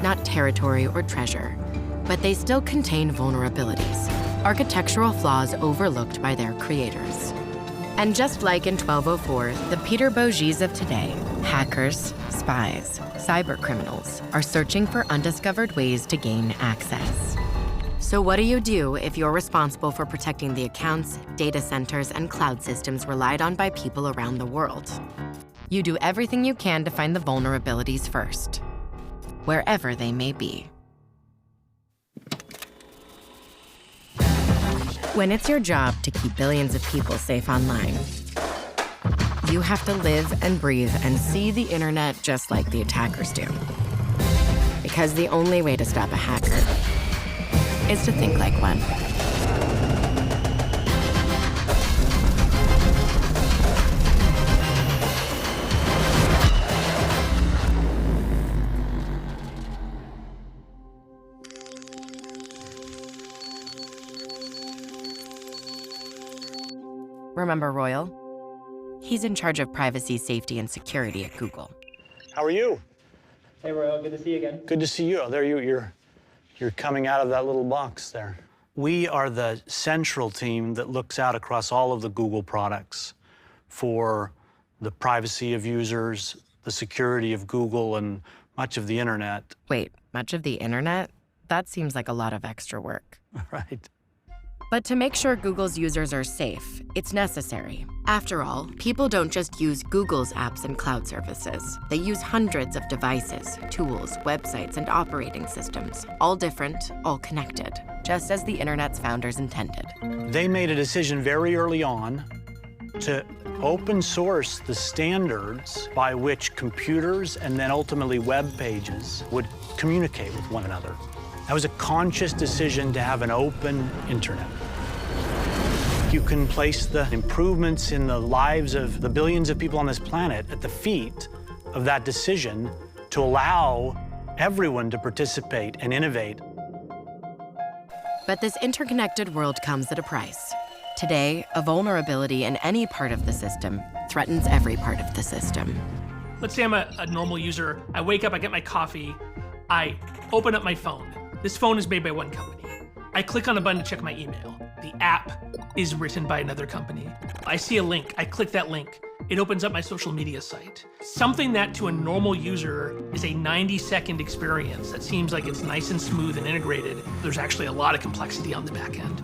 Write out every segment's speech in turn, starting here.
not territory or treasure. But they still contain vulnerabilities, architectural flaws overlooked by their creators. And just like in 1204, the Peter Bogies of today, hackers, spies, cybercriminals, are searching for undiscovered ways to gain access. So what do you do if you're responsible for protecting the accounts, data centers, and cloud systems relied on by people around the world? You do everything you can to find the vulnerabilities first, wherever they may be. When it's your job to keep billions of people safe online, you have to live and breathe and see the internet just like the attackers do. Because the only way to stop a hacker is to think like one. Remember Royal? He's in charge of privacy, safety, and security at Google. How are you? Hey, Royal, good to see you again. Good to see you. Oh, there you're coming out of that little box there. We are the central team that looks out across all of the Google products for the privacy of users, the security of Google, and much of the internet. Wait, much of the internet? That seems like a lot of extra work. Right. But to make sure Google's users are safe, it's necessary. After all, people don't just use Google's apps and cloud services. They use hundreds of devices, tools, websites, and operating systems, all different, all connected, just as the internet's founders intended. They made a decision very early on to open source the standards by which computers and then ultimately web pages would communicate with one another. That was a conscious decision to have an open internet. You can place the improvements in the lives of the billions of people on this planet at the feet of that decision to allow everyone to participate and innovate. But this interconnected world comes at a price. Today, a vulnerability in any part of the system threatens every part of the system. Let's say I'm a normal user. I wake up, I get my coffee, I open up my phone. This phone is made by one company. I click on a button to check my email. The app is written by another company. I see a link, I click that link. It opens up my social media site. Something that to a normal user is a 90-second experience that seems like it's nice and smooth and integrated. There's actually a lot of complexity on the back end.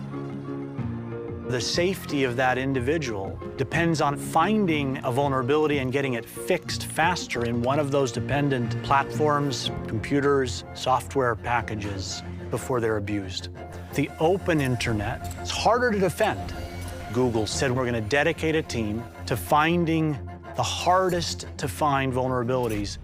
The safety of that individual depends on finding a vulnerability and getting it fixed faster in one of those dependent platforms, computers, software packages before they're abused. The open internet is harder to defend. Google said we're going to dedicate a team to finding the hardest to find vulnerabilities.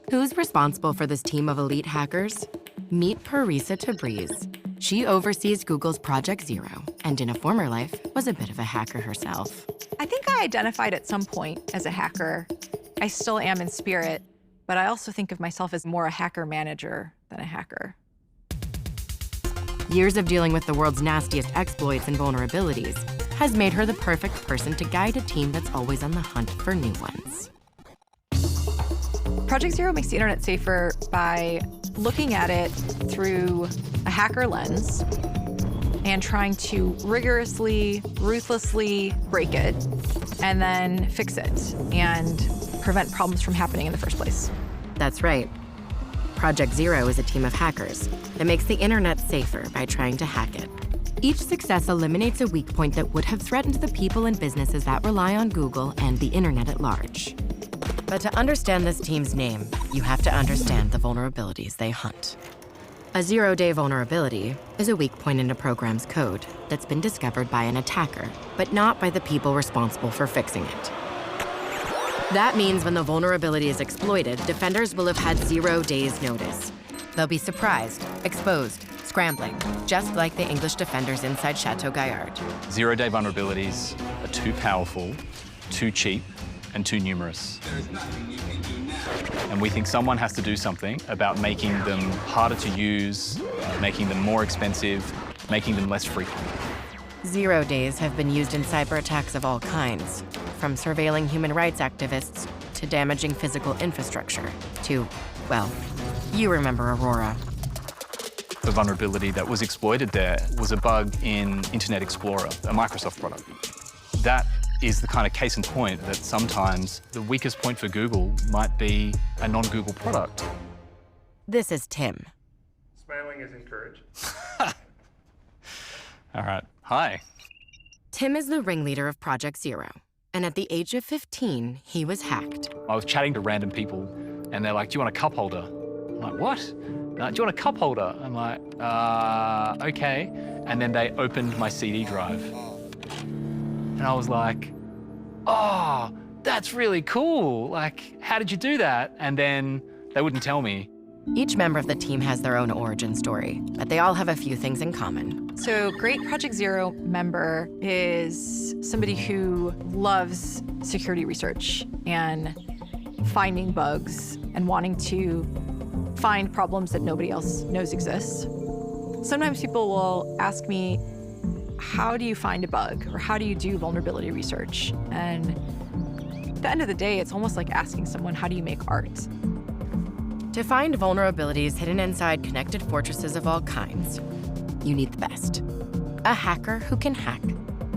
Who's responsible for this team of elite hackers? Meet Parisa Tabriz. She oversees Google's Project Zero, and in a former life, was a bit of a hacker herself. I think I identified at some point as a hacker. I still am in spirit, but I also think of myself as more a hacker manager than a hacker. Years of dealing with the world's nastiest exploits and vulnerabilities has made her the perfect person to guide a team that's always on the hunt for new ones. Project Zero makes the internet safer by looking at it through a hacker lens and trying to rigorously, ruthlessly break it and then fix it and prevent problems from happening in the first place. That's right. Project Zero is a team of hackers that makes the internet safer by trying to hack it. Each success eliminates a weak point that would have threatened the people and businesses that rely on Google and the internet at large. But to understand this team's name, you have to understand the vulnerabilities they hunt. A zero-day vulnerability is a weak point in a program's code that's been discovered by an attacker, but not by the people responsible for fixing it. That means when the vulnerability is exploited, defenders will have had 0 days' notice. They'll be surprised, exposed, scrambling, just like the English defenders inside Chateau Gaillard. Zero-day vulnerabilities are too powerful, too cheap, and too numerous. And we think someone has to do something about making them harder to use, making them more expensive, making them less frequent. 0 days have been used in cyber attacks of all kinds, from surveilling human rights activists to damaging physical infrastructure to, well, you remember Aurora. The vulnerability that was exploited there was a bug in Internet Explorer, a Microsoft product. That is the kind of case in point that sometimes the weakest point for Google might be a non-Google product. This is Tim. Smiling is encouraged. All right, hi. Tim is the ringleader of Project Zero, and at the age of 15, he was hacked. I was chatting to random people, and they're like, do you want a cup holder? I'm like, what? Do you want a cup holder? I'm like, okay. And then they opened my CD drive. And I was like, oh, that's really cool. Like, how did you do that? And then they wouldn't tell me. Each member of the team has their own origin story, but they all have a few things in common. So, great Project Zero member is somebody who loves security research and finding bugs and wanting to find problems that nobody else knows exist. Sometimes people will ask me, how do you find a bug? Or how do you do vulnerability research? And at the end of the day, it's almost like asking someone, how do you make art? To find vulnerabilities hidden inside connected fortresses of all kinds, you need the best. A hacker who can hack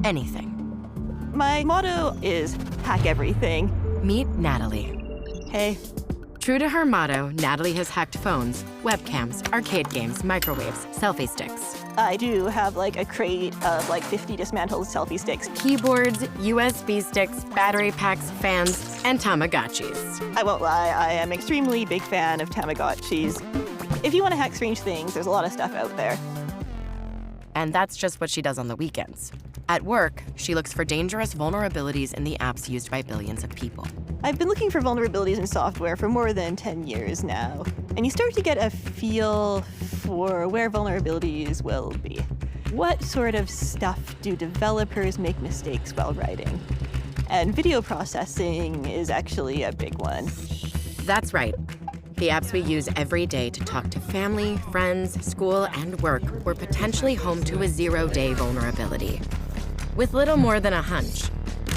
anything. My motto is hack everything. Meet Natalie. Hey. True to her motto, Natalie has hacked phones, webcams, arcade games, microwaves, selfie sticks. I do have like a crate of like 50 dismantled selfie sticks. Keyboards, USB sticks, battery packs, fans, and Tamagotchis. I won't lie, I am extremely big fan of Tamagotchis. If you want to hack strange things, there's a lot of stuff out there. And that's just what she does on the weekends. At work, she looks for dangerous vulnerabilities in the apps used by billions of people. I've been looking for vulnerabilities in software for more than 10 years now, and you start to get a feel for where vulnerabilities will be. What sort of stuff do developers make mistakes while writing? And video processing is actually a big one. That's right. The apps we use every day to talk to family, friends, school, and work were potentially home to a zero-day vulnerability. With little more than a hunch,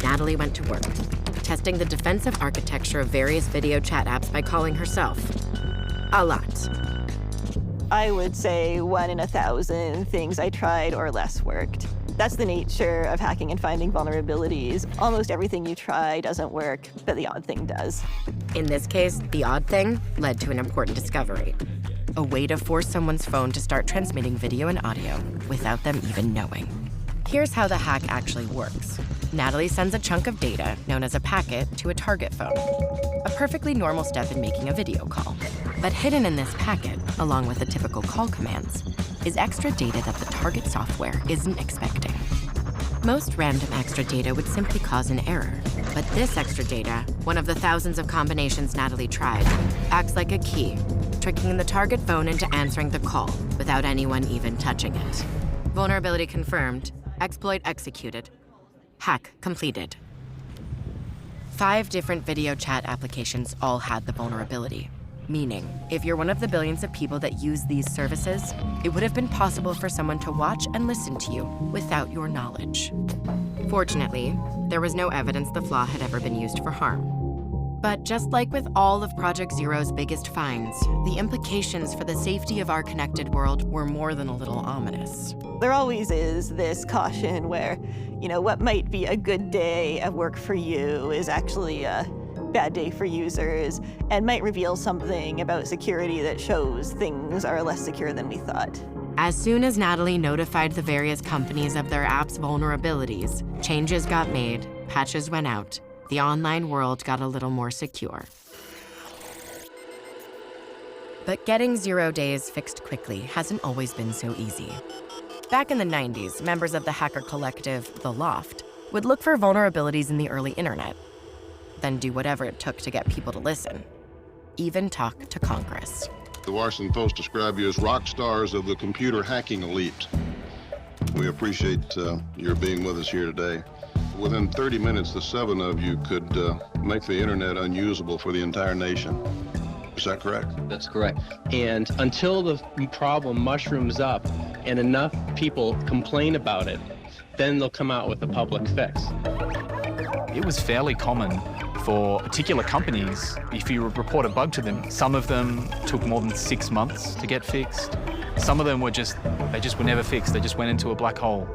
Natalie went to work, testing the defensive architecture of various video chat apps by calling herself a lot. I would say 1 in 1,000 things I tried or less worked. That's the nature of hacking and finding vulnerabilities. Almost everything you try doesn't work, but the odd thing does. In this case, the odd thing led to an important discovery. A way to force someone's phone to start transmitting video and audio without them even knowing. Here's how the hack actually works. Natalie sends a chunk of data, known as a packet, to a target phone. A perfectly normal step in making a video call. But hidden in this packet, along with the typical call commands, is extra data that the target software isn't expecting. Most random extra data would simply cause an error. But this extra data, one of the thousands of combinations Natalie tried, acts like a key, tricking the target phone into answering the call without anyone even touching it. Vulnerability confirmed. Exploit executed. Hack completed. 5 different video chat applications all had the vulnerability. Meaning, if you're one of the billions of people that use these services, it would have been possible for someone to watch and listen to you without your knowledge. Fortunately, there was no evidence the flaw had ever been used for harm. But just like with all of Project Zero's biggest finds, the implications for the safety of our connected world were more than a little ominous. There always is this caution where, what might be a good day at work for you is actually a bad day for users and might reveal something about security that shows things are less secure than we thought. As soon as Natalie notified the various companies of their app's vulnerabilities, changes got made, patches went out, the online world got a little more secure. But getting 0 days fixed quickly hasn't always been so easy. Back in the 90s, members of the hacker collective, The Loft, would look for vulnerabilities in the early internet, then do whatever it took to get people to listen, even talk to Congress. The Washington Post described you as rock stars of the computer hacking elite. We appreciate your being with us here today. Within 30 minutes, the 7 of you could make the internet unusable for the entire nation. Is that correct? That's correct. And until the problem mushrooms up and enough people complain about it, then they'll come out with a public fix. It was fairly common For particular companies, if you report a bug to them, some of them took more than 6 months to get fixed. Some of them were just, they just were never fixed. They just went into a black hole.